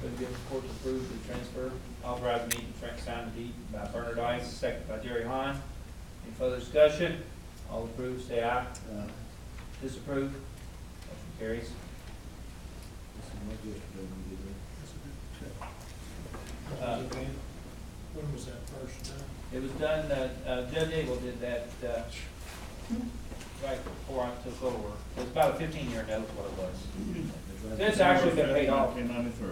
Been given court to approve the transfer, authorize me to sign the deed by Bernard Ice, second by Jerry Hahn. Any further discussion? All approved, say aye. Disapprove? Motion carries. When was that first done? It was done, Judge Abel did that, right before I took over. It was about a 15-year note, what it was. It's actually been paid off. In 93.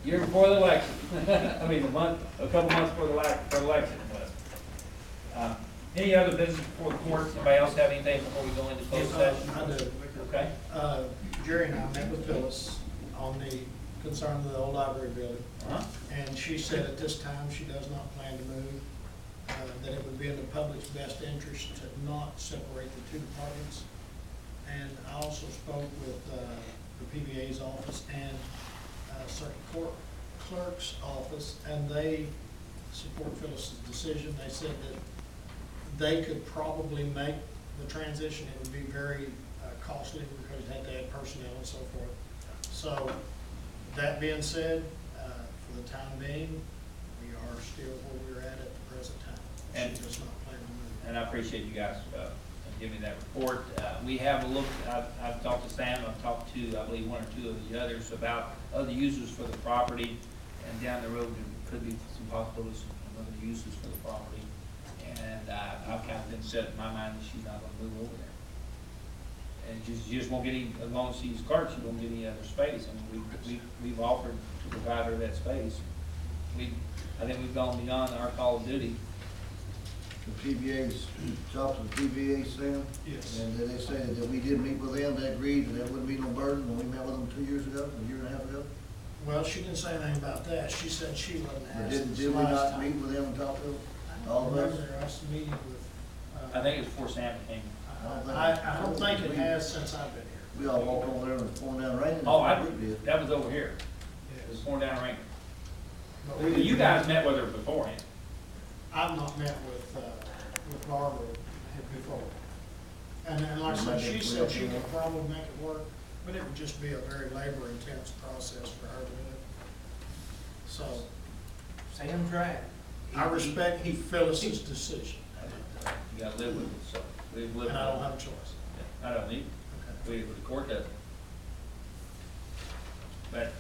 Year before the election. I mean, a couple months before the election, but. Any other business before the court? Anybody else have anything before we go into closed session? I do. Okay. Jerry and I met with Phyllis on the concern of the old library building. And she said at this time, she does not plan to move, that it would be in the public's best interest to not separate the two departments. And I also spoke with the PBA's office and Circuit Court Clerk's office, and they support Phyllis's decision. They said that they could probably make the transition. It would be very costly because you had to add personnel and so forth. So that being said, for the time being, we are still where we're at the present time. And she does not plan on moving. And I appreciate you guys giving me that report. We have looked, I've talked to Sam, I've talked to, I believe, one or two of the others about other uses for the property. And down the road, there could be some possibilities of other uses for the property. And I've kind of been set in my mind that she's not going to move over there. And she just won't get any, as long as she's clerk, she won't get any other space. I mean, we've offered to provide her that space. I think we've gone beyond our call of duty. The PBA's, talked to the PBA, Sam? Yes. And they said that we did meet with them, they agreed that there wouldn't be no burden when we met with them 2 years ago, a year and a half ago? Well, she didn't say anything about that. She said she wasn't But asked. did we not meet with them and talk to them? All of us? Remember us meeting with. I think it was before Sam came. I don't think it has since I've been here. We all walked over there and it was pouring down raining. Oh, Did. that was over here. It was pouring down rain. But You guys met with her beforehand. I've not met with Barbara before. And then, like I said, she said she could probably make it work, but it would just be a very labor-intense process for her to do it. So, Sam tried. I respect Phyllis's decision, You gotta live with it, so we live with it. and I don't have a choice. I don't need, the court doesn't. But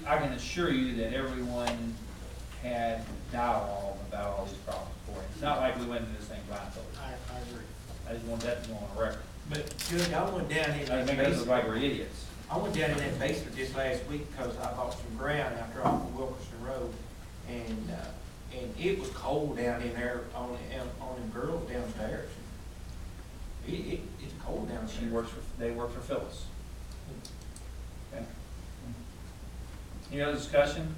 I can assure you that everyone had dialogue about all these problems before. It's not like we went into this thing blindfolded. I agree. I just want that to go on record. But Judge, I went down in I that think us look like basement. we're idiots. I went down in that basement this last week because I bought some ground after off of Wilkerson Road. And it was cold down in there on them girls downstairs. It's cold down there. They work for Phyllis. Okay. Any other discussion?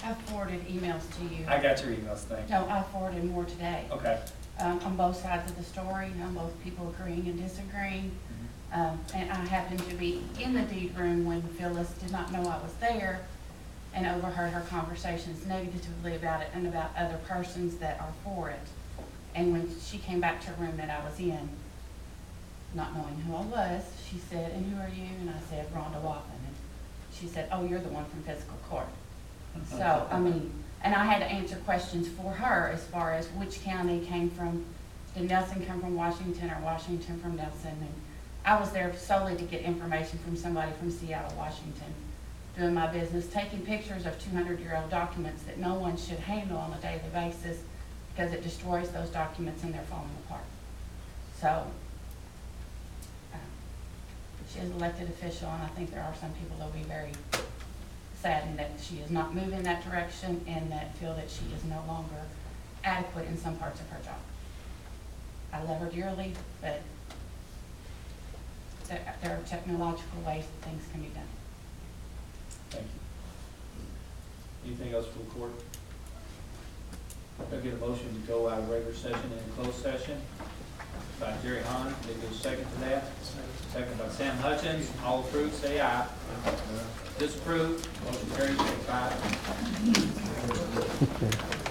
I forwarded emails to you. I got your emails, thank you. No, I forwarded more today. Okay. On both sides of the story, on both people agreeing and disagreeing. And I happened to be in the deed room when Phyllis did not know I was there and overheard her conversations negatively about it and about other persons that are for it. And when she came back to a room that I was in, not knowing who I was, she said, "And who are you?" And I said, "Rhonda Waffen." And she said, "Oh, you're the one from Fiscal Court." So, I mean, and I had to answer questions for her as far as which county came from. Did Nelson come from Washington or Washington from Nelson? And I was there solely to get information from somebody from Seattle, Washington, doing my business, taking pictures of 200-year-old documents that no one should handle on a daily basis because it destroys those documents and they're falling apart. So, she is an elected official, and I think there are some people that will be very saddened that she is not moving in that direction and that feel that she is no longer adequate in some parts of her job. I love her dearly, but there are technological ways that things can be done. Thank you. Anything else for the court? I'll get a motion to go out of regular session and closed session. By Jerry Hahn, they do a second to that. Second by Sam Hutchins. All approved, say aye. Disapprove, motion carries 5.